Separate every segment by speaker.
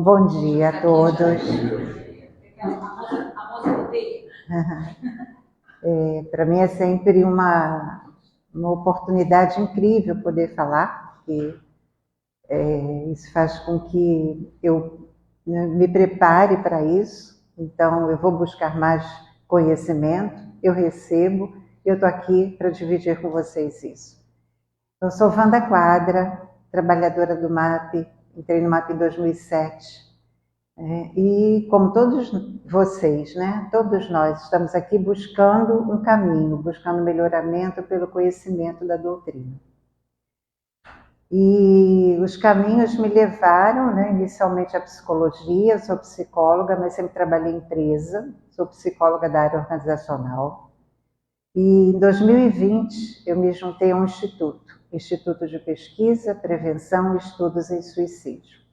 Speaker 1: bom dia a todos. Para mim é sempre uma oportunidade incrível poder falar, porque isso faz com que eu me prepare para isso. Então, eu vou buscar mais conhecimento, eu recebo, eu estou aqui para dividir com vocês isso. Eu sou Wanda Quadra, trabalhadora do MAP, entrei no MAP em 2007. E como todos vocês, né, todos nós estamos aqui buscando um caminho, buscando melhoramento pelo conhecimento da doutrina. E os caminhos me levaram, né, inicialmente à psicologia. Eu sou psicóloga, mas sempre trabalhei em empresa, sou psicóloga da área organizacional. E em 2020 eu me juntei a um Instituto de Pesquisa, Prevenção e Estudos em Suicídio.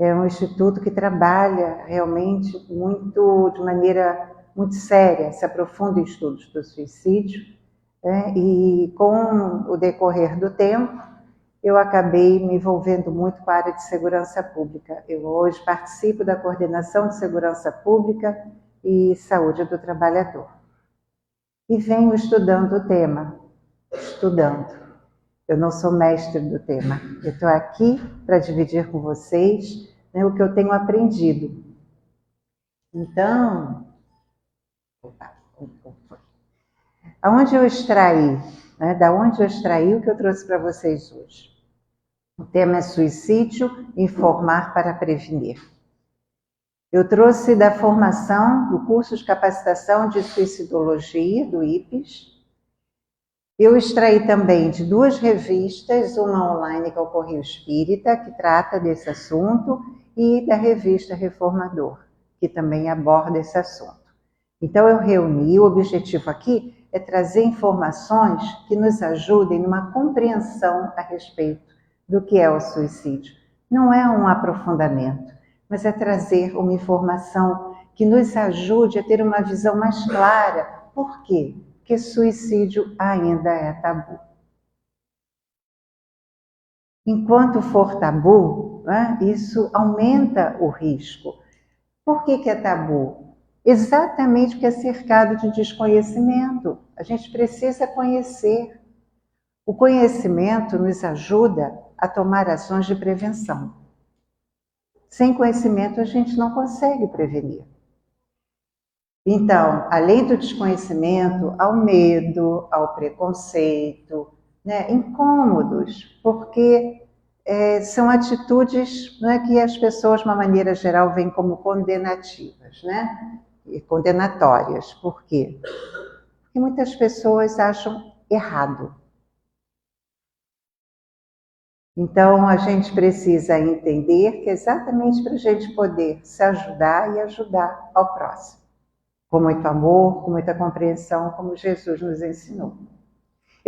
Speaker 1: É um instituto que trabalha realmente de maneira muito séria, se aprofunda em estudos do suicídio, e com o decorrer do tempo, eu acabei me envolvendo muito com a área de segurança pública. Eu hoje participo da coordenação de segurança pública e saúde do trabalhador. E venho estudando o tema, Eu não sou mestre do tema. Eu estou aqui para dividir com vocês, né, o que eu tenho aprendido. Então, aonde eu extraí, né, da onde eu extraí o que eu trouxe para vocês hoje? O tema é suicídio, informar para prevenir. Eu trouxe da formação do curso de capacitação de suicidologia, do IPES. Eu extraí também de 2 revistas, uma online, que é o Correio Espírita, que trata desse assunto, e da revista Reformador, que também aborda esse assunto. Então eu reuni, o objetivo aqui é trazer informações que nos ajudem numa compreensão a respeito do que é o suicídio. Não é um aprofundamento, mas é trazer uma informação que nos ajude a ter uma visão mais clara. Por quê? Porque suicídio ainda é tabu. Enquanto for tabu, né, isso aumenta o risco. Por que é tabu? Exatamente porque é cercado de desconhecimento. A gente precisa conhecer. O conhecimento nos ajuda a tomar ações de prevenção. Sem conhecimento, a gente não consegue prevenir. Então, além do desconhecimento, ao medo, ao preconceito, né, incômodos, porque são atitudes, né, que as pessoas, de uma maneira geral, veem como condenativas, né, e condenatórias. Por quê? Porque muitas pessoas acham errado. Então, a gente precisa entender que é exatamente para a gente poder se ajudar e ajudar ao próximo. Com muito amor, com muita compreensão, como Jesus nos ensinou.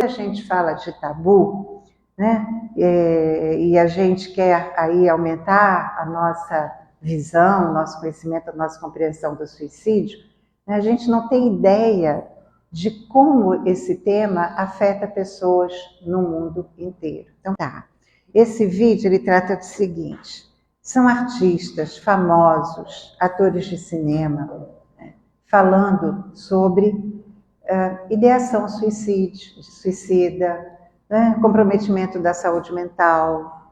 Speaker 1: A gente fala de tabu, né? E a gente quer aí aumentar a nossa visão, o nosso conhecimento, a nossa compreensão do suicídio, né? A gente não tem ideia de como esse tema afeta pessoas no mundo inteiro. Então tá, esse vídeo ele trata do seguinte: são artistas famosos, atores de cinema, falando sobre ideação suicida, né, comprometimento da saúde mental,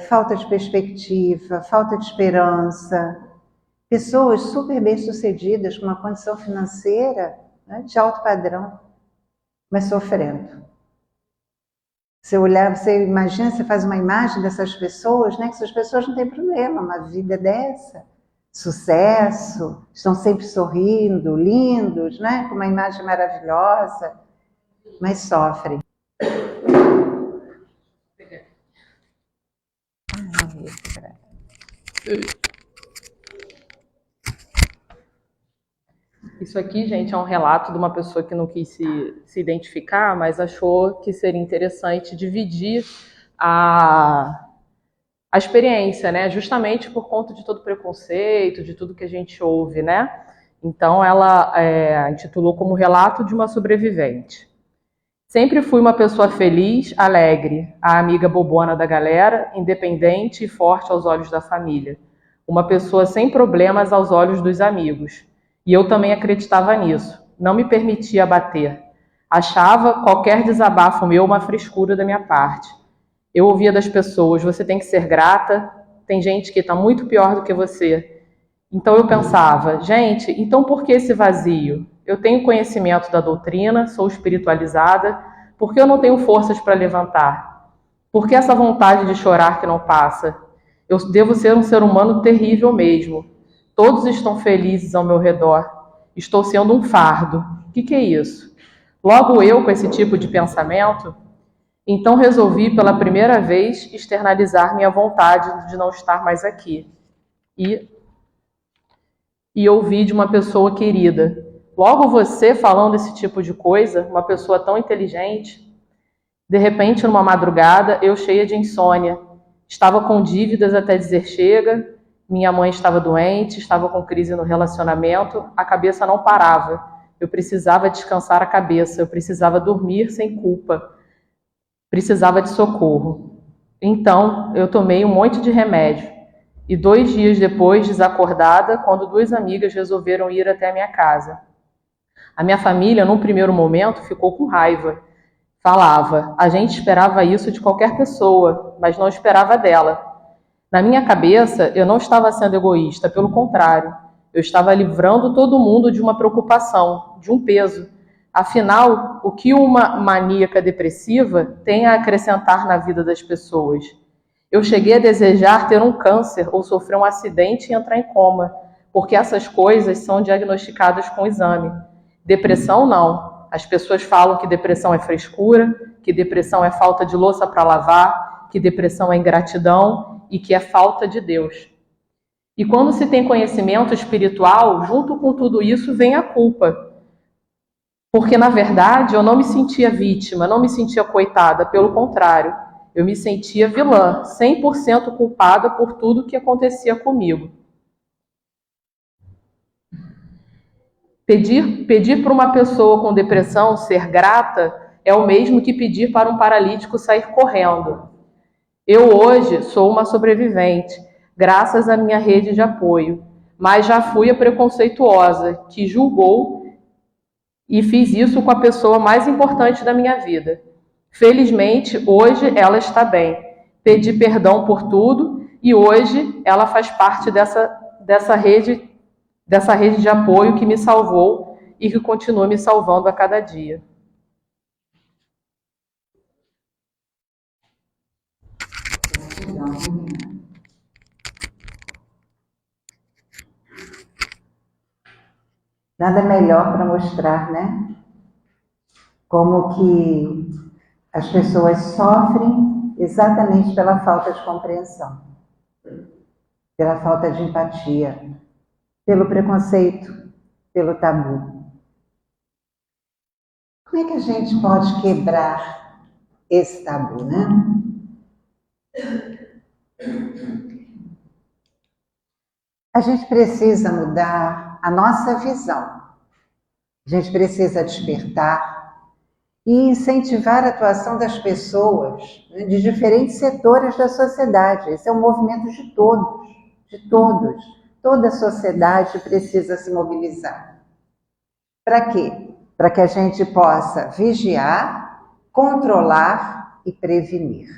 Speaker 1: falta de perspectiva, falta de esperança, pessoas super bem-sucedidas com uma condição financeira, né, de alto padrão, mas sofrendo. Você olhar, você imagina, você faz uma imagem dessas pessoas, né, que essas pessoas não têm problema, uma vida dessa, sucesso, estão sempre sorrindo, lindos, né? Com uma imagem maravilhosa, mas sofrem.
Speaker 2: Isso aqui, gente, é um relato de uma pessoa que não quis se identificar, mas achou que seria interessante dividir a experiência, né? Justamente por conta de todo o preconceito, de tudo que a gente ouve, né? Então, ela intitulou como Relato de uma Sobrevivente. Sempre fui uma pessoa feliz, alegre, a amiga bobona da galera, independente e forte aos olhos da família. Uma pessoa sem problemas aos olhos dos amigos. E eu também acreditava nisso. Não me permitia abater. Achava qualquer desabafo meu uma frescura da minha parte. Eu ouvia das pessoas: você tem que ser grata, tem gente que está muito pior do que você. Então eu pensava: gente, então por que esse vazio? Eu tenho conhecimento da doutrina, sou espiritualizada, por que eu não tenho forças para levantar? Por que essa vontade de chorar que não passa? Eu devo ser um ser humano terrível mesmo. Todos estão felizes ao meu redor. Estou sendo um fardo. O que é isso? Logo eu com esse tipo de pensamento? Então resolvi pela primeira vez externalizar minha vontade de não estar mais aqui. E ouvi de uma pessoa querida: logo você falando esse tipo de coisa, uma pessoa tão inteligente. De repente, numa madrugada, eu cheia de insônia, estava com dívidas até dizer chega, minha mãe estava doente, estava com crise no relacionamento, a cabeça não parava. Eu precisava descansar a cabeça, eu precisava dormir sem culpa, precisava de socorro. Então, eu tomei um monte de remédio. E 2 dias depois, desacordada, quando 2 amigas resolveram ir até a minha casa. A minha família, num primeiro momento, ficou com raiva. Falava: a gente esperava isso de qualquer pessoa, mas não esperava dela. Na minha cabeça, eu não estava sendo egoísta, pelo contrário. Eu estava livrando todo mundo de uma preocupação, de um peso. Afinal, o que uma maníaca depressiva tem a acrescentar na vida das pessoas? Eu cheguei a desejar ter um câncer ou sofrer um acidente e entrar em coma, porque essas coisas são diagnosticadas com exame. Depressão, não. As pessoas falam que depressão é frescura, que depressão é falta de louça para lavar, que depressão é ingratidão e que é falta de Deus. E quando se tem conhecimento espiritual, junto com tudo isso vem a culpa. Porque, na verdade, eu não me sentia vítima, não me sentia coitada, pelo contrário. Eu me sentia vilã, 100% culpada por tudo que acontecia comigo. Pedir para uma pessoa com depressão ser grata é o mesmo que pedir para um paralítico sair correndo. Eu hoje sou uma sobrevivente, graças à minha rede de apoio, mas já fui a preconceituosa, que julgou e fiz isso com a pessoa mais importante da minha vida. Felizmente, hoje ela está bem. Pedi perdão por tudo e hoje ela faz parte dessa rede de apoio que me salvou e que continua me salvando a cada dia.
Speaker 1: Nada melhor para mostrar, né? Como que as pessoas sofrem exatamente pela falta de compreensão, pela falta de empatia, pelo preconceito, pelo tabu. Como é que a gente pode quebrar esse tabu, né? A gente precisa mudar a nossa visão. A gente precisa despertar e incentivar a atuação das pessoas, né, de diferentes setores da sociedade. Esse é um movimento de todos, de todos. Toda a sociedade precisa se mobilizar. Para quê? Para que a gente possa vigiar, controlar e prevenir.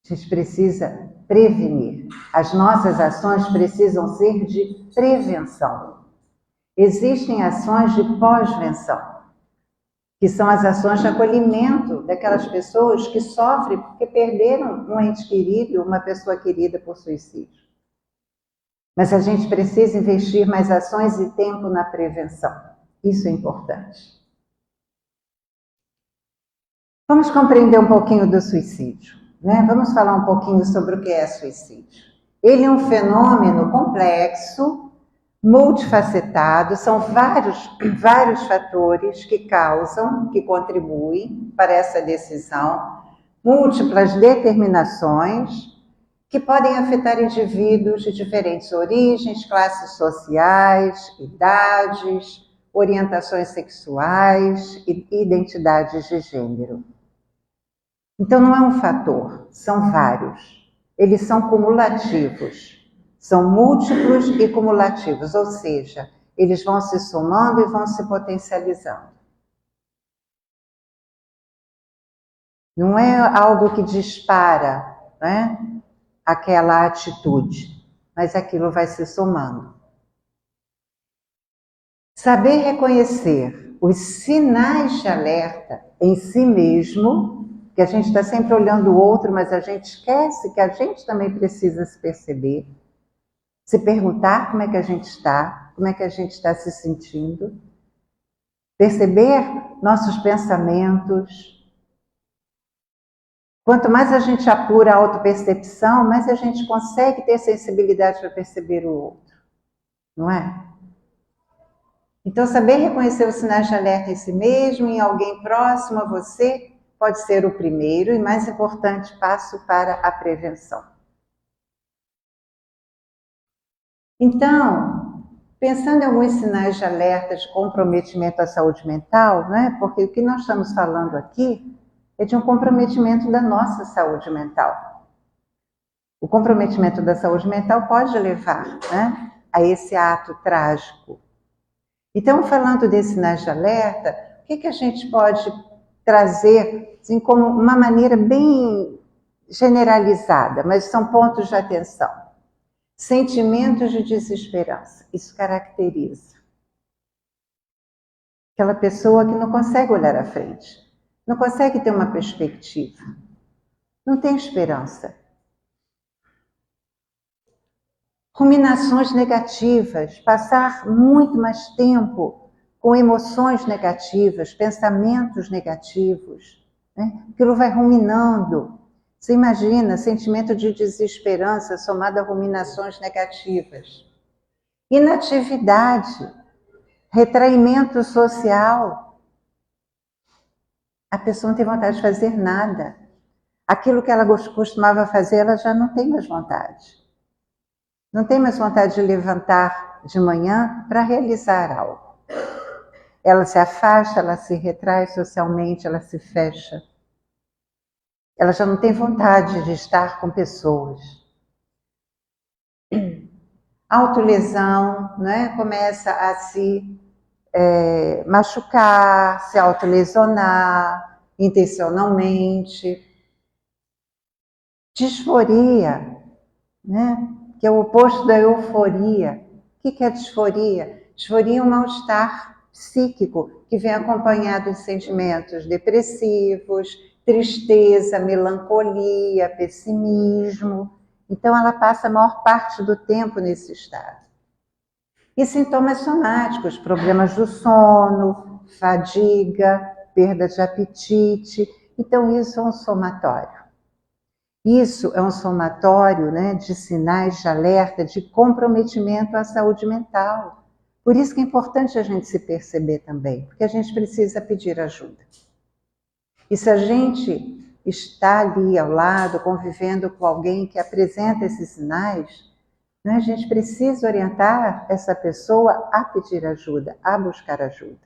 Speaker 1: A gente precisa prevenir. As nossas ações precisam ser de prevenção. Existem ações de pós-venção, que são as ações de acolhimento daquelas pessoas que sofrem porque perderam um ente querido, uma pessoa querida por suicídio. Mas a gente precisa investir mais ações e tempo na prevenção. Isso é importante. Vamos compreender um pouquinho do suicídio, né? Vamos falar um pouquinho sobre o que é suicídio. Ele é um fenômeno complexo, multifacetado, são vários fatores que causam, que contribuem para essa decisão, múltiplas determinações que podem afetar indivíduos de diferentes origens, classes sociais, idades, orientações sexuais e identidades de gênero. Então não é um fator, são vários. Eles são cumulativos, são múltiplos e cumulativos, ou seja, eles vão se somando e vão se potencializando. Não é algo que dispara, né, aquela atitude, mas aquilo vai se somando. Saber reconhecer os sinais de alerta em si mesmo, que a gente está sempre olhando o outro, mas a gente esquece que a gente também precisa se perceber, se perguntar como é que a gente está, como é que a gente está se sentindo, perceber nossos pensamentos. Quanto mais a gente apura a autopercepção, mais a gente consegue ter sensibilidade para perceber o outro, não é? Então, saber reconhecer os sinais de alerta em si mesmo, em alguém próximo a você, pode ser o primeiro e mais importante passo para a prevenção. Então, pensando em alguns sinais de alerta de comprometimento à saúde mental, né? Porque o que nós estamos falando aqui é de um comprometimento da nossa saúde mental. O comprometimento da saúde mental pode levar, né, a esse ato trágico. Então, falando desses sinais de alerta, o que a gente pode trazer assim, como uma maneira bem generalizada, mas são pontos de atenção. Sentimentos de desesperança, isso caracteriza aquela pessoa que não consegue olhar à frente, não consegue ter uma perspectiva, não tem esperança. Ruminações negativas, passar muito mais tempo com emoções negativas, pensamentos negativos, né? Aquilo vai ruminando. Você imagina, sentimento de desesperança somado a ruminações negativas. Inatividade, retraimento social. A pessoa não tem vontade de fazer nada. Aquilo que ela costumava fazer, ela já não tem mais vontade. Não tem mais vontade de levantar de manhã para realizar algo. Ela se afasta, ela se retrai socialmente, ela se fecha. Ela já não tem vontade de estar com pessoas. Autolesão, né? Começa a se machucar, se autolesionar intencionalmente. Disforia, né? Que é o oposto da euforia. O que é disforia? Disforia é um mal-estar psíquico que vem acompanhado de sentimentos depressivos, tristeza, melancolia, pessimismo. Então, ela passa a maior parte do tempo nesse estado. E sintomas somáticos, problemas do sono, fadiga, perda de apetite. Então, isso é um somatório. Isso é um somatório, né, de sinais de alerta, de comprometimento à saúde mental. Por isso que é importante a gente se perceber também, porque a gente precisa pedir ajuda. E se a gente está ali ao lado, convivendo com alguém que apresenta esses sinais, né, a gente precisa orientar essa pessoa a pedir ajuda, a buscar ajuda.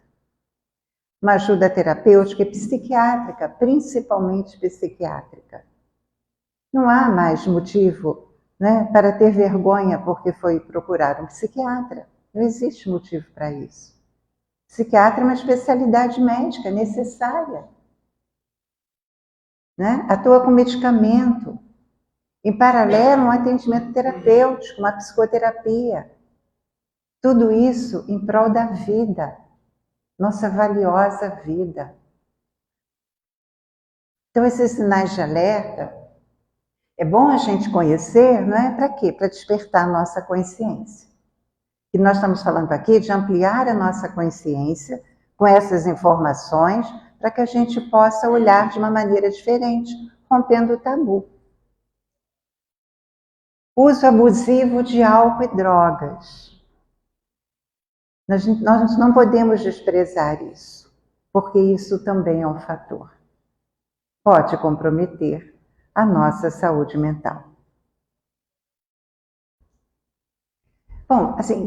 Speaker 1: Uma ajuda terapêutica e psiquiátrica, principalmente psiquiátrica. Não há mais motivo, né, para ter vergonha porque foi procurar um psiquiatra. Não existe motivo para isso. Psiquiatra é uma especialidade médica necessária. Né? Atua com medicamento. Em paralelo, um atendimento terapêutico, uma psicoterapia. Tudo isso em prol da vida, nossa valiosa vida. Então, esses sinais de alerta, é bom a gente conhecer, não é? Para quê? Para despertar a nossa consciência. E nós estamos falando aqui de ampliar a nossa consciência com essas informações para que a gente possa olhar de uma maneira diferente, rompendo o tabu. Uso abusivo de álcool e drogas. Nós não podemos desprezar isso, porque isso também é um fator. Pode comprometer a nossa saúde mental. Bom, assim,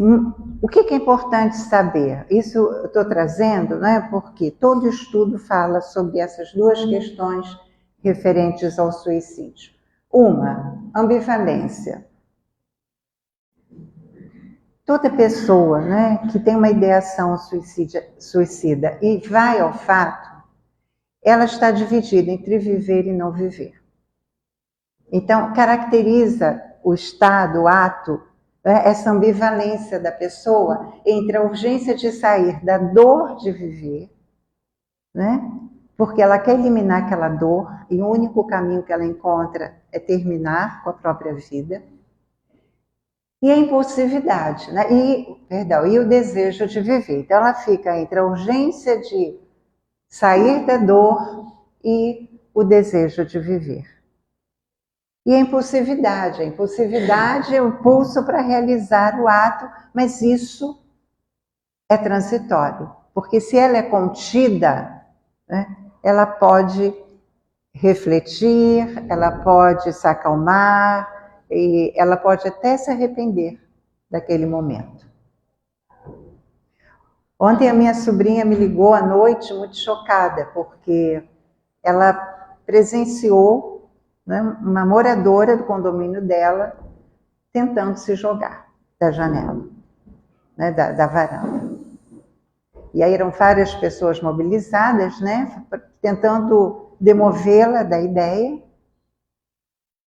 Speaker 1: O que é importante saber? Isso eu estou trazendo, né, porque todo estudo fala sobre essas duas questões referentes ao suicídio. Uma, ambivalência. Toda pessoa, né, que tem uma ideação suicida e vai ao fato, ela está dividida entre viver e não viver. Então, caracteriza o estado, o ato, né, essa ambivalência da pessoa entre a urgência de sair da dor de viver, né, porque ela quer eliminar aquela dor e o único caminho que ela encontra é terminar com a própria vida. E a impulsividade, né? E o desejo de viver. Então, ela fica entre a urgência de sair da dor e o desejo de viver. E a impulsividade é o impulso para realizar o ato, mas isso é transitório, porque se ela é contida, né, ela pode refletir, ela pode se acalmar, e ela pode até se arrepender daquele momento. Ontem a minha sobrinha me ligou à noite muito chocada, porque ela presenciou, né, uma moradora do condomínio dela tentando se jogar da janela, né, da varanda. E aí eram várias pessoas mobilizadas, né, tentando demovê-la da ideia.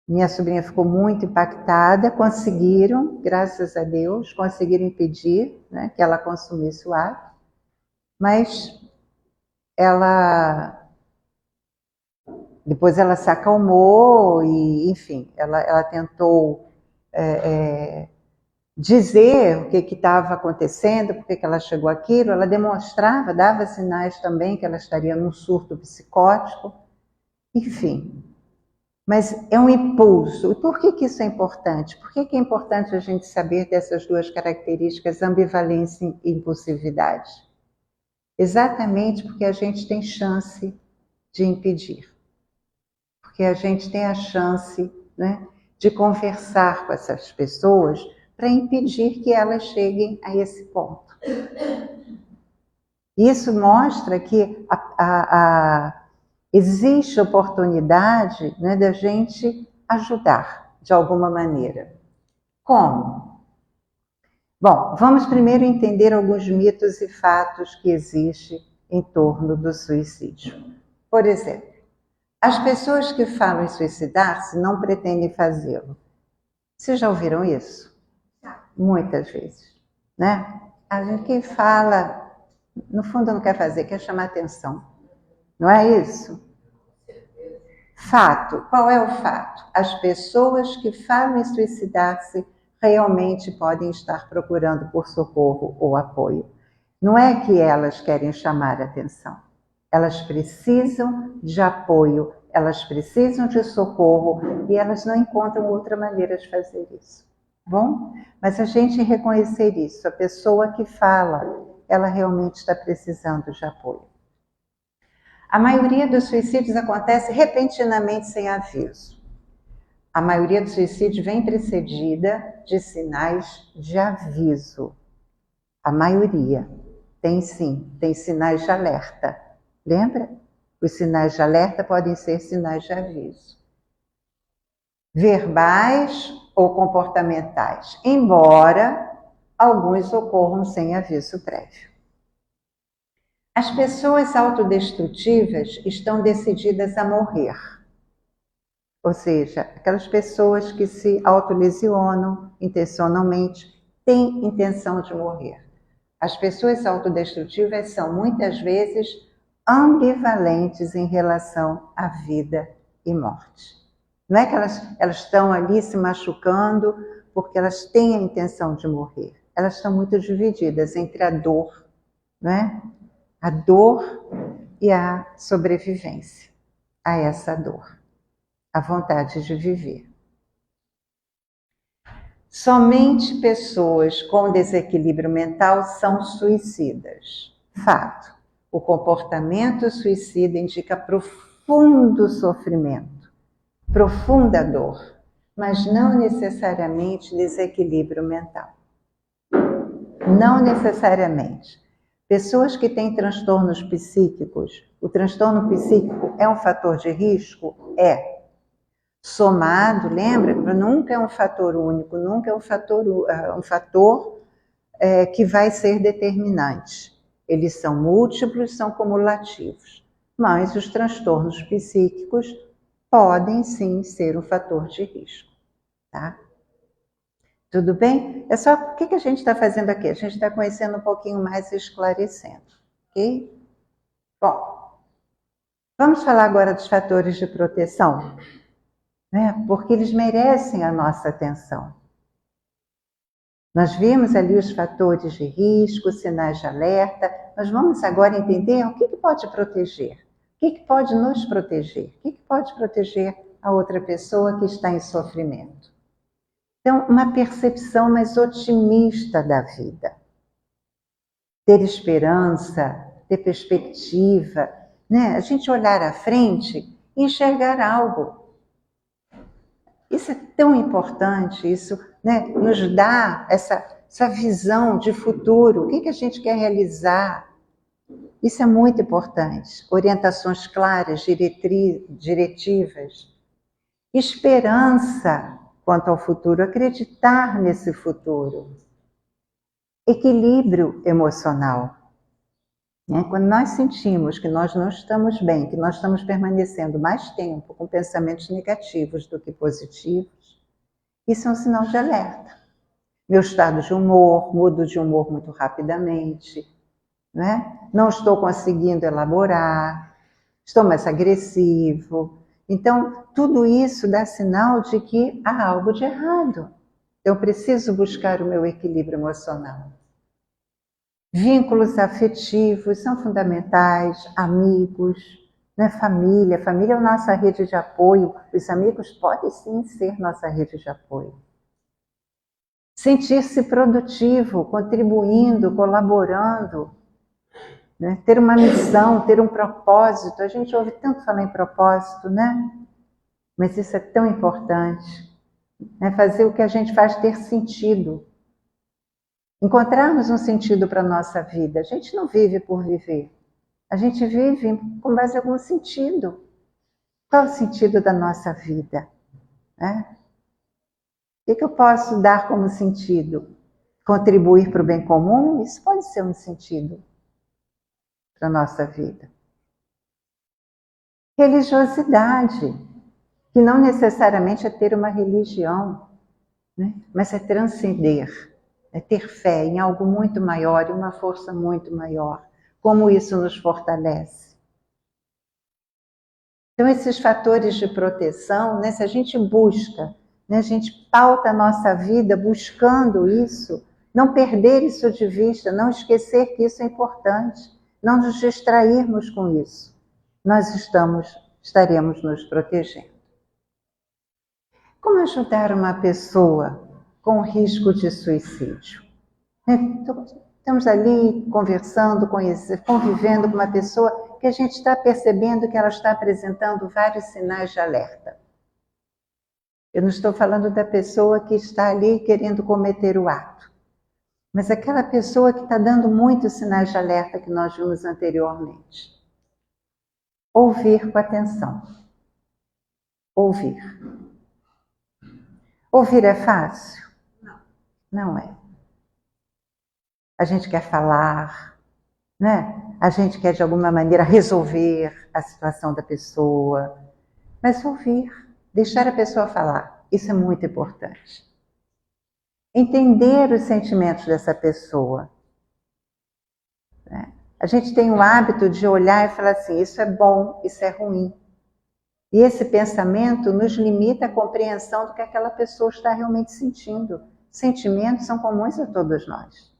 Speaker 1: Minha sobrinha ficou muito impactada, conseguiram, graças a Deus, conseguiram impedir, né, que ela consumisse o ato, mas depois ela se acalmou e, enfim, ela tentou dizer o que estava acontecendo, por que ela chegou àquilo, ela demonstrava, dava sinais também que ela estaria num surto psicótico, enfim. Mas é um impulso. E por que isso é importante? Por que é importante a gente saber dessas duas características, ambivalência e impulsividade? Exatamente porque a gente tem chance de impedir. Porque a gente tem a chance, né, de conversar com essas pessoas para impedir que elas cheguem a esse ponto. Isso mostra que existe oportunidade, né, da gente ajudar de alguma maneira. Como? Bom, vamos primeiro entender alguns mitos e fatos que existem em torno do suicídio. Por exemplo, as pessoas que falam em suicidar-se não pretendem fazê-lo. Vocês já ouviram isso? Muitas vezes, né? A gente que fala, no fundo não quer fazer, quer chamar atenção. Não é isso? Fato. Qual é o fato? As pessoas que falam em suicidar-se realmente podem estar procurando por socorro ou apoio. Não é que elas querem chamar atenção. Elas precisam de apoio, elas precisam de socorro e elas não encontram outra maneira de fazer isso. Bom? Mas a gente reconhecer isso, a pessoa que fala, ela realmente está precisando de apoio. A maioria dos suicídios acontece repentinamente sem aviso. A maioria dos suicídios vem precedida de sinais de aviso. A maioria tem sim, tem sinais de alerta. Lembra? Os sinais de alerta podem ser sinais de aviso. Verbais ou comportamentais, embora alguns ocorram sem aviso prévio. As pessoas autodestrutivas estão decididas a morrer. Ou seja, aquelas pessoas que se autolesionam intencionalmente têm intenção de morrer. As pessoas autodestrutivas são muitas vezes ambivalentes em relação à vida e morte. Não é que elas estão ali se machucando porque elas têm a intenção de morrer. Elas estão muito divididas entre a dor, não é? A dor e a sobrevivência a essa dor, a vontade de viver. Somente pessoas com desequilíbrio mental são suicidas. Fato. O comportamento suicida indica profundo sofrimento, profunda dor, mas não necessariamente desequilíbrio mental. Não necessariamente. Pessoas que têm transtornos psíquicos, o transtorno psíquico é um fator de risco? É. Somado, lembra? Nunca é um fator único, nunca é um fator que vai ser determinante. Eles são múltiplos, são cumulativos. Mas os transtornos psíquicos podem sim ser um fator de risco, tá? Tudo bem? É só o que a gente está fazendo aqui? A gente está conhecendo um pouquinho mais e esclarecendo, ok? Bom, vamos falar agora dos fatores de proteção, né? Porque eles merecem a nossa atenção. Nós vimos ali os fatores de risco, sinais de alerta. Nós vamos agora entender o que pode proteger, o que pode nos proteger, o que pode proteger a outra pessoa que está em sofrimento. Então, uma percepção mais otimista da vida. Ter esperança, ter perspectiva, né? A gente olhar à frente e enxergar algo. Isso é tão importante, isso, né, nos dá essa visão de futuro. O que a gente quer realizar? Isso é muito importante. Orientações claras, diretivas. Esperança quanto ao futuro, acreditar nesse futuro. Equilíbrio emocional. Quando nós sentimos que nós não estamos bem, que nós estamos permanecendo mais tempo com pensamentos negativos do que positivos, isso é um sinal de alerta. Meu estado de humor, mudo de humor muito rapidamente, né? Não estou conseguindo elaborar, estou mais agressivo. Então, tudo isso dá sinal de que há algo de errado. Eu preciso buscar o meu equilíbrio emocional. Vínculos afetivos são fundamentais, amigos, né? Família é a nossa rede de apoio. Os amigos podem sim ser nossa rede de apoio. Sentir-se produtivo, contribuindo, colaborando, né? Ter uma missão, ter um propósito. A gente ouve tanto falar em propósito, né? Mas isso é tão importante, né? Fazer o que a gente faz ter sentido. Encontrarmos um sentido para a nossa vida. A gente não vive por viver. A gente vive com base em algum sentido. Qual é o sentido da nossa vida? Né? O que eu posso dar como sentido? Contribuir para o bem comum? Isso pode ser um sentido para a nossa vida. Religiosidade, que não necessariamente é ter uma religião, né? Mas é transcender. É ter fé em algo muito maior e uma força muito maior. Como isso nos fortalece. Então, esses fatores de proteção, né, se a gente busca, né, a gente pauta a nossa vida buscando isso, não perder isso de vista, não esquecer que isso é importante, não nos distrairmos com isso, nós estaremos nos protegendo. Como ajudar uma pessoa com risco de suicídio? Estamos ali conversando, convivendo com uma pessoa que a gente está percebendo que ela está apresentando vários sinais de alerta. Eu não estou falando da pessoa que está ali querendo cometer o ato, mas aquela pessoa que está dando muitos sinais de alerta que nós vimos anteriormente. Ouvir com atenção. Ouvir. Ouvir é fácil? Não é. A gente quer falar, né? A gente quer de alguma maneira resolver a situação da pessoa, mas ouvir, deixar a pessoa falar, isso é muito importante. Entender os sentimentos dessa pessoa. Né? A gente tem o hábito de olhar e falar assim, isso é bom, isso é ruim. E esse pensamento nos limita a compreensão do que aquela pessoa está realmente sentindo. Sentimentos são comuns a todos nós.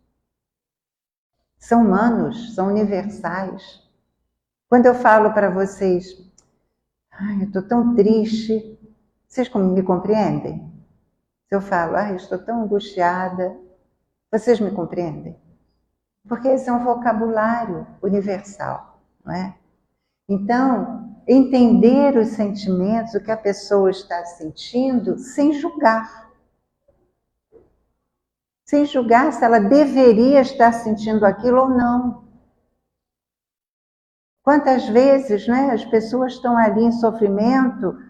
Speaker 1: São humanos, são universais. Quando eu falo para vocês, eu estou tão triste, vocês me compreendem? Se eu falo, eu estou tão angustiada, vocês me compreendem? Porque esse é um vocabulário universal, não é? Então, entender os sentimentos, o que a pessoa está sentindo, sem julgar. sem julgar se ela deveria estar sentindo aquilo ou não. Quantas vezes, né, as pessoas estão ali em sofrimento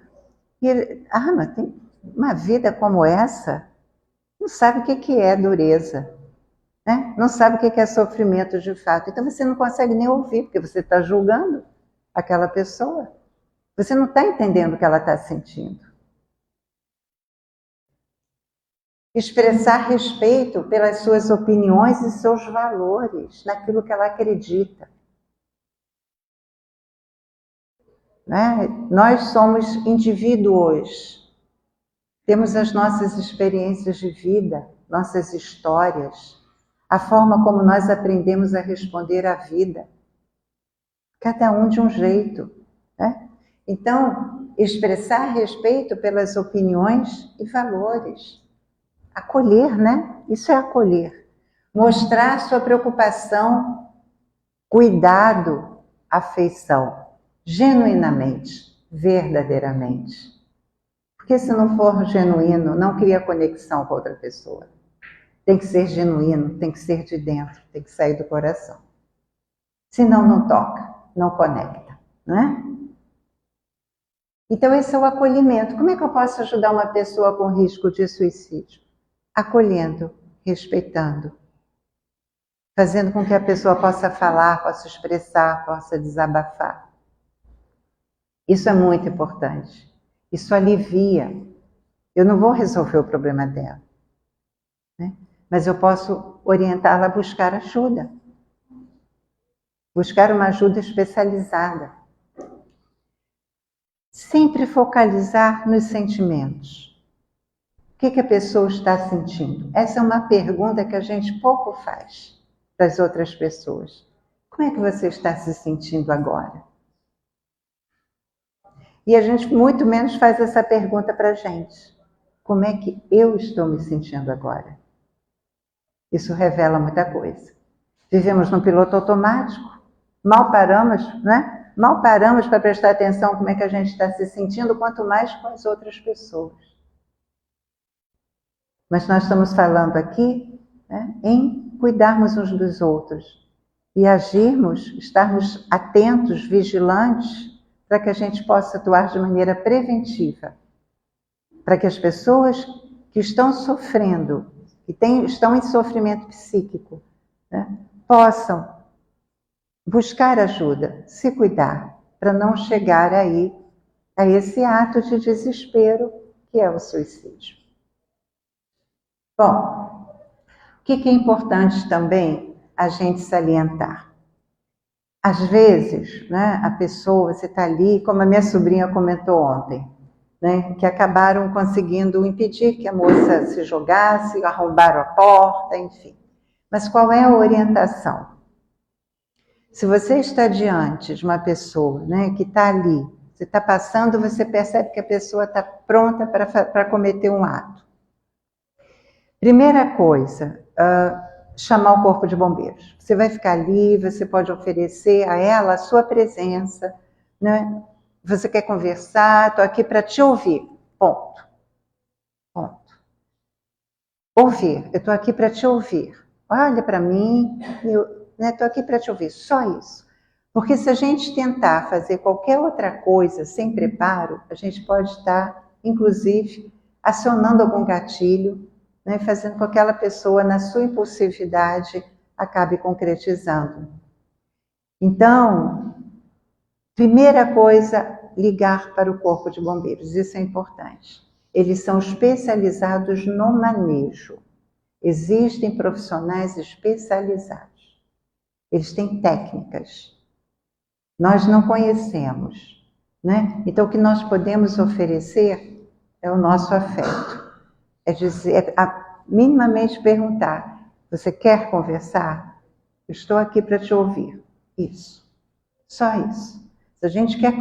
Speaker 1: e, mas tem uma vida como essa, não sabe o que é dureza, né? Não sabe o que é sofrimento de fato. Então você não consegue nem ouvir, porque você está julgando aquela pessoa. Você não está entendendo o que ela está sentindo. Expressar respeito pelas suas opiniões e seus valores, naquilo que ela acredita. Né? Nós somos indivíduos, temos as nossas experiências de vida, nossas histórias, a forma como nós aprendemos a responder à vida. Cada um de um jeito. Né? Então, expressar respeito pelas opiniões e valores. Acolher, né? Isso é acolher. Mostrar sua preocupação, cuidado, afeição. Genuinamente, verdadeiramente. Porque se não for genuíno, não cria conexão com outra pessoa. Tem que ser genuíno, tem que ser de dentro, tem que sair do coração. Senão não toca, não conecta, não é? Então esse é o acolhimento. Como é que eu posso ajudar uma pessoa com risco de suicídio? Acolhendo, respeitando, fazendo com que a pessoa possa falar, possa expressar, possa desabafar. Isso é muito importante. Isso alivia. Eu não vou resolver o problema dela, né? Mas eu posso orientá-la a buscar ajuda. Buscar uma ajuda especializada. Sempre focalizar nos sentimentos. O que a pessoa está sentindo? Essa é uma pergunta que a gente pouco faz para as outras pessoas. Como é que você está se sentindo agora? E a gente muito menos faz essa pergunta para a gente. Como é que eu estou me sentindo agora? Isso revela muita coisa. Vivemos no piloto automático. Mal paramos, né? Mal paramos para prestar atenção como é que a gente está se sentindo, quanto mais com as outras pessoas. Mas nós estamos falando aqui, né, em cuidarmos uns dos outros e agirmos, estarmos atentos, vigilantes, para que a gente possa atuar de maneira preventiva, para que as pessoas que estão sofrendo, que estão em sofrimento psíquico, né, possam buscar ajuda, se cuidar, para não chegar aí a esse ato de desespero que é o suicídio. Bom, o que é importante também a gente salientar? Às vezes, né, a pessoa, você está ali, como a minha sobrinha comentou ontem, né, que acabaram conseguindo impedir que a moça se jogasse, arrombaram a porta, enfim. Mas qual é a orientação? Se você está diante de uma pessoa, né, que está ali, você está passando, você percebe que a pessoa está pronta para cometer um ato. Primeira coisa, chamar o corpo de bombeiros. Você vai ficar ali, você pode oferecer a ela a sua presença, né? Você quer conversar, estou aqui para te ouvir, ponto. Ponto. Ouvir, eu estou aqui para te ouvir. Olha para mim, estou aqui para te ouvir, só isso. Porque se a gente tentar fazer qualquer outra coisa sem preparo, a gente pode estar, inclusive, acionando algum gatilho, né, fazendo com que aquela pessoa, na sua impulsividade, acabe concretizando. Então, primeira coisa, ligar para o corpo de bombeiros. Isso é importante. Eles são especializados no manejo. Existem profissionais especializados. Eles têm técnicas. Nós não conhecemos, né? Então, o que nós podemos oferecer é o nosso afeto. É dizer, minimamente perguntar, você quer conversar? Eu estou aqui para te ouvir. Isso. Só isso. Se a gente quer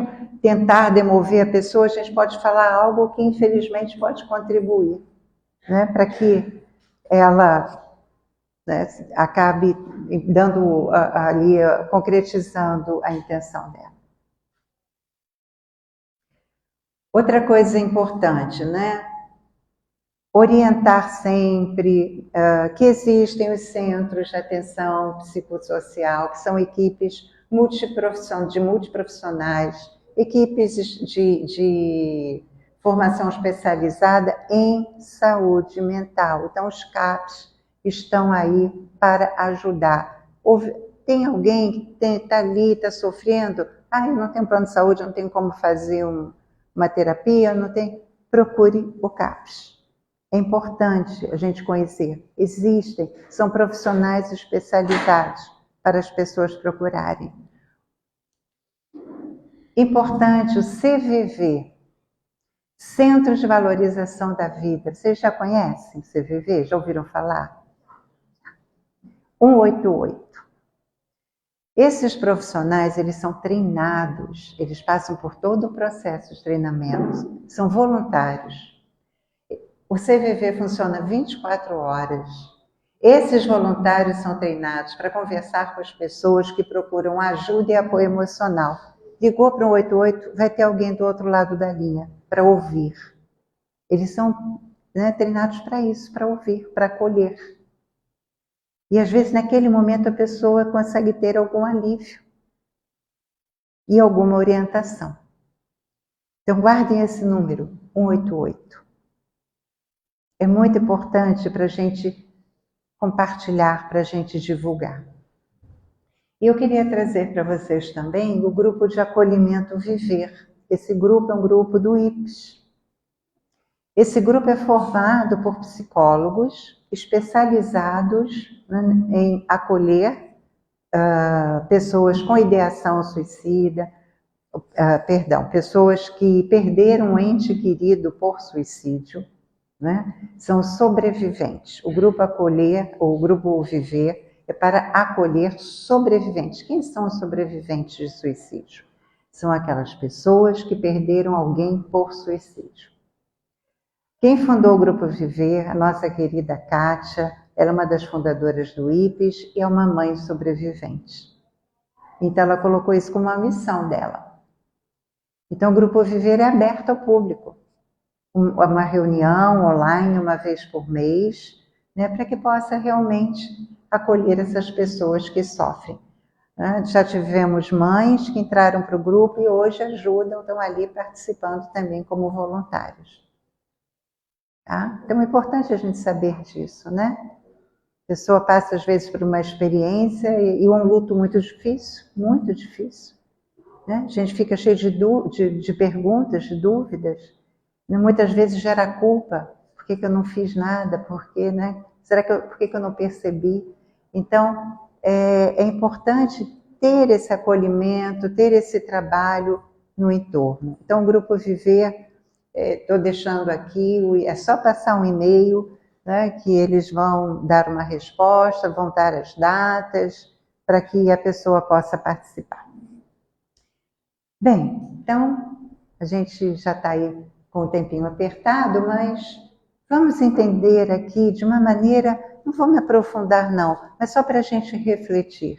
Speaker 1: tentar demover a pessoa, a gente pode falar algo que infelizmente pode contribuir, né, para que ela, né, acabe dando ali, concretizando a intenção dela. Outra coisa importante, né? Orientar sempre que existem os centros de atenção psicossocial, que são equipes de multiprofissionais, equipes de formação especializada em saúde mental. Então, os CAPs estão aí para ajudar. Tem alguém que está ali, está sofrendo? Eu não tenho plano de saúde, não tenho como fazer uma terapia, não tem. Procure o CAPs. É importante a gente conhecer. Existem, são profissionais especializados para as pessoas procurarem. Importante o CVV, Centro de Valorização da Vida. Vocês já conhecem o CVV? Já ouviram falar? 188. Esses profissionais, eles são treinados, eles passam por todo o processo de treinamento, são voluntários. O CVV funciona 24 horas. Esses voluntários são treinados para conversar com as pessoas que procuram ajuda e apoio emocional. Ligou para o 188, vai ter alguém do outro lado da linha para ouvir. Eles são treinados para isso, para ouvir, para acolher. E às vezes naquele momento a pessoa consegue ter algum alívio e alguma orientação. Então guardem esse número, 188. É muito importante para a gente compartilhar, para a gente divulgar. E eu queria trazer para vocês também o grupo de acolhimento Viver. Esse grupo é um grupo do IPES. Esse grupo é formado por psicólogos especializados em acolher pessoas com ideação suicida, pessoas que perderam um ente querido por suicídio, são sobreviventes. O grupo Acolher, ou o grupo Viver, é para acolher sobreviventes. Quem são os sobreviventes de suicídio? São aquelas pessoas que perderam alguém por suicídio. Quem fundou o grupo Viver, a nossa querida Kátia, ela é uma das fundadoras do IPES e é uma mãe sobrevivente. Então ela colocou isso como uma missão dela. Então o grupo Viver é aberto ao público. Uma reunião online uma vez por mês, para que possa realmente acolher essas pessoas que sofrem. Já tivemos mães que entraram para o grupo e hoje ajudam, estão ali participando também como voluntários. Tá? Então é importante a gente saber disso, A pessoa passa às vezes por uma experiência e um luto muito difícil. A gente fica cheio de perguntas, de dúvidas. Muitas vezes gera culpa. Por que eu não fiz nada? Por que eu não percebi? Então, é importante ter esse acolhimento, ter esse trabalho no entorno. Então, o Grupo Viver, estou deixando aqui, é só passar um e-mail, que eles vão dar uma resposta, vão dar as datas, para que a pessoa possa participar. Bem, então, a gente já está aí com o tempinho apertado, mas vamos entender aqui de uma maneira, não vou me aprofundar não, mas só para a gente refletir,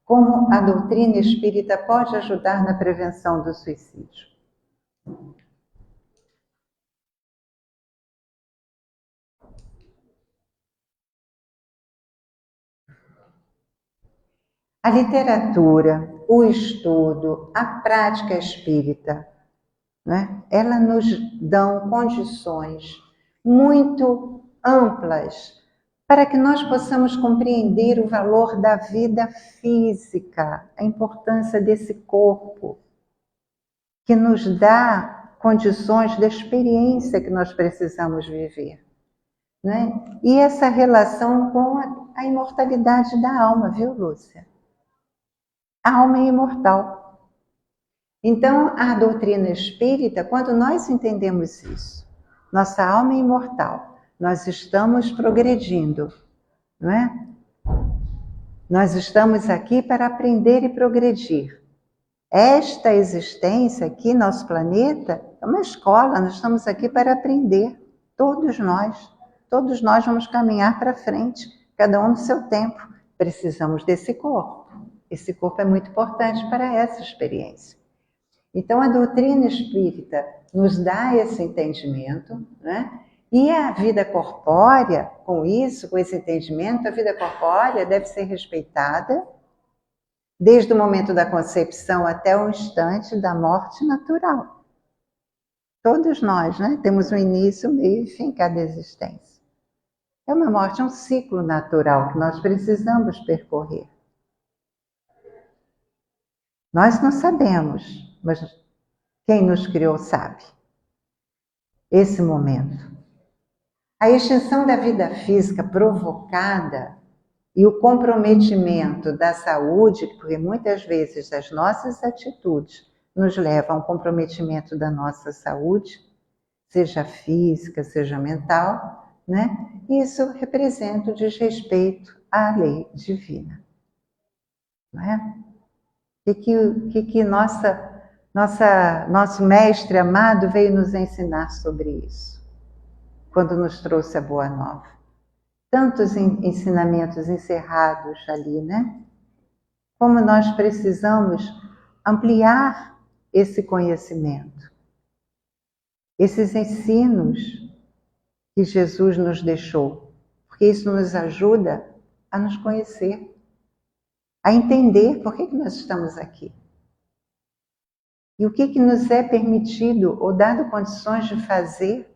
Speaker 1: como a doutrina espírita pode ajudar na prevenção do suicídio. A literatura, o estudo, a prática espírita, ela nos dão condições muito amplas para que nós possamos compreender o valor da vida física, a importância desse corpo, que nos dá condições da experiência que nós precisamos viver. E essa relação com a imortalidade da alma, viu, Lúcia? A alma é imortal. Então, a doutrina espírita, quando nós entendemos isso, nossa alma é imortal, nós estamos progredindo, Nós estamos aqui para aprender e progredir. Esta existência aqui, nosso planeta, é uma escola, nós estamos aqui para aprender, todos nós vamos caminhar para frente, cada um no seu tempo. Precisamos desse corpo. Esse corpo é muito importante para essa experiência. Então, a doutrina espírita nos dá esse entendimento, E a vida corpórea, com isso, com esse entendimento, a vida corpórea deve ser respeitada desde o momento da concepção até o instante da morte natural. Todos nós, né, temos um início, meio e fim em cada existência. É uma morte, é um ciclo natural que nós precisamos percorrer. Nós não sabemos, mas quem nos criou sabe. Esse momento. A extinção da vida física provocada e o comprometimento da saúde, porque muitas vezes as nossas atitudes nos levam ao comprometimento da nossa saúde, seja física, seja mental, né? Isso representa o desrespeito à lei divina. Não é? Que nosso mestre amado veio nos ensinar sobre isso, quando nos trouxe a Boa Nova. Tantos ensinamentos encerrados ali, né? Como nós precisamos ampliar esse conhecimento, esses ensinos que Jesus nos deixou, porque isso nos ajuda a nos conhecer, a entender por que nós estamos aqui. E o que nos é permitido ou dado condições de fazer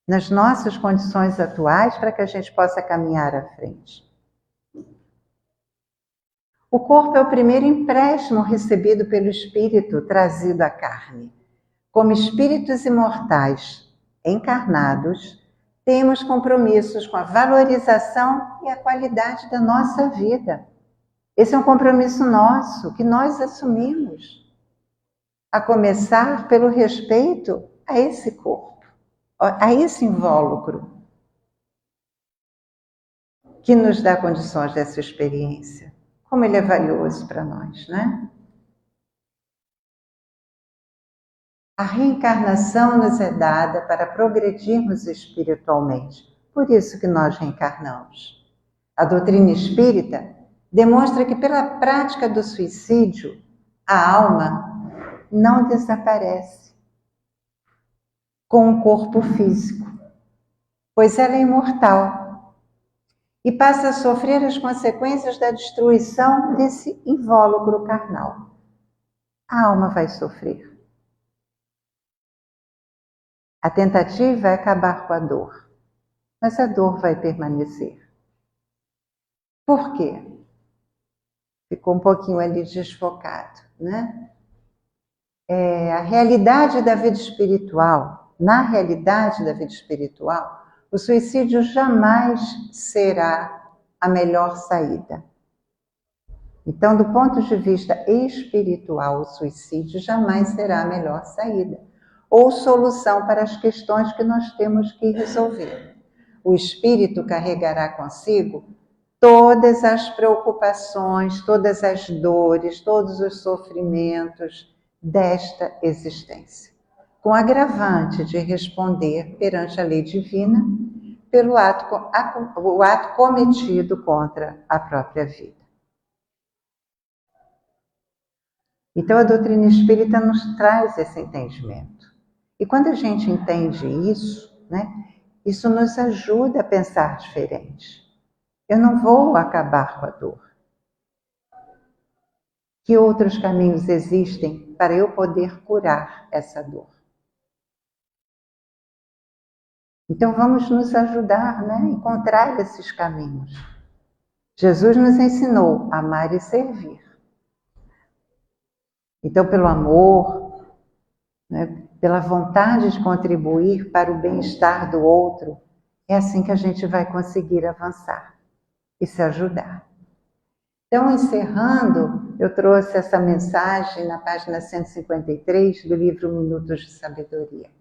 Speaker 1: nas nossas condições atuais para que a gente possa caminhar à frente. O corpo é o primeiro empréstimo recebido pelo espírito trazido à carne. Como espíritos imortais encarnados, temos compromissos com a valorização e a qualidade da nossa vida. Esse é um compromisso nosso, que nós assumimos. A começar pelo respeito a esse corpo, a esse invólucro, que nos dá condições dessa experiência. Como ele é valioso para nós, né? A reencarnação nos é dada para progredirmos espiritualmente. Por isso que nós reencarnamos. A doutrina espírita demonstra que pela prática do suicídio, a alma não desaparece com o corpo físico, pois ela é imortal e passa a sofrer as consequências da destruição desse invólucro carnal. A alma vai sofrer. A tentativa é acabar com a dor, mas a dor vai permanecer. Por quê? Ficou um pouquinho ali desfocado, né? A realidade da vida espiritual, na realidade da vida espiritual, o suicídio jamais será a melhor saída. Então, do ponto de vista espiritual, o suicídio jamais será a melhor saída ou solução para as questões que nós temos que resolver. O espírito carregará consigo todas as preocupações, todas as dores, todos os sofrimentos desta existência, com agravante de responder perante a lei divina pelo ato cometido contra a própria vida. Então a doutrina espírita nos traz esse entendimento. E quando a gente entende isso, né, isso nos ajuda a pensar diferente. Eu não vou acabar com a dor. Que outros caminhos existem para eu poder curar essa dor? Então vamos nos ajudar, né, a encontrar esses caminhos. Jesus nos ensinou a amar e servir. Então, pelo amor, né, pela vontade de contribuir para o bem-estar do outro, é assim que a gente vai conseguir avançar e se ajudar. Então, encerrando, eu trouxe essa mensagem na página 153 do livro Minutos de Sabedoria.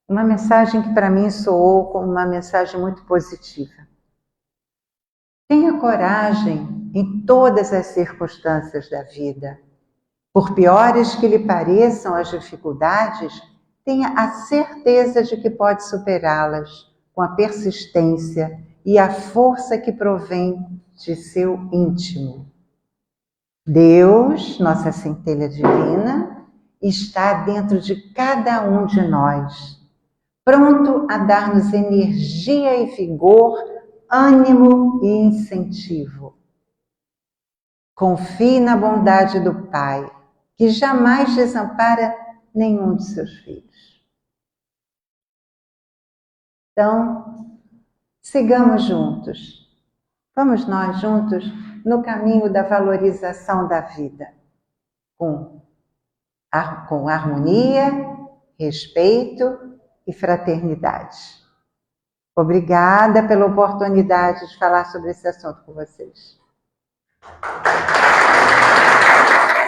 Speaker 1: Uma mensagem que para mim soou como uma mensagem muito positiva. Tenha coragem em todas as circunstâncias da vida. Por piores que lhe pareçam as dificuldades, tenha a certeza de que pode superá-las com a persistência e a força que provém de seu íntimo. Deus, nossa centelha divina, está dentro de cada um de nós, pronto a dar-nos energia e vigor, ânimo e incentivo. Confie na bondade do Pai, que jamais desampara nenhum de seus filhos. Então, sigamos juntos. Vamos nós juntos no caminho da valorização da vida, com harmonia, respeito e fraternidade. Obrigada pela oportunidade de falar sobre esse assunto com vocês.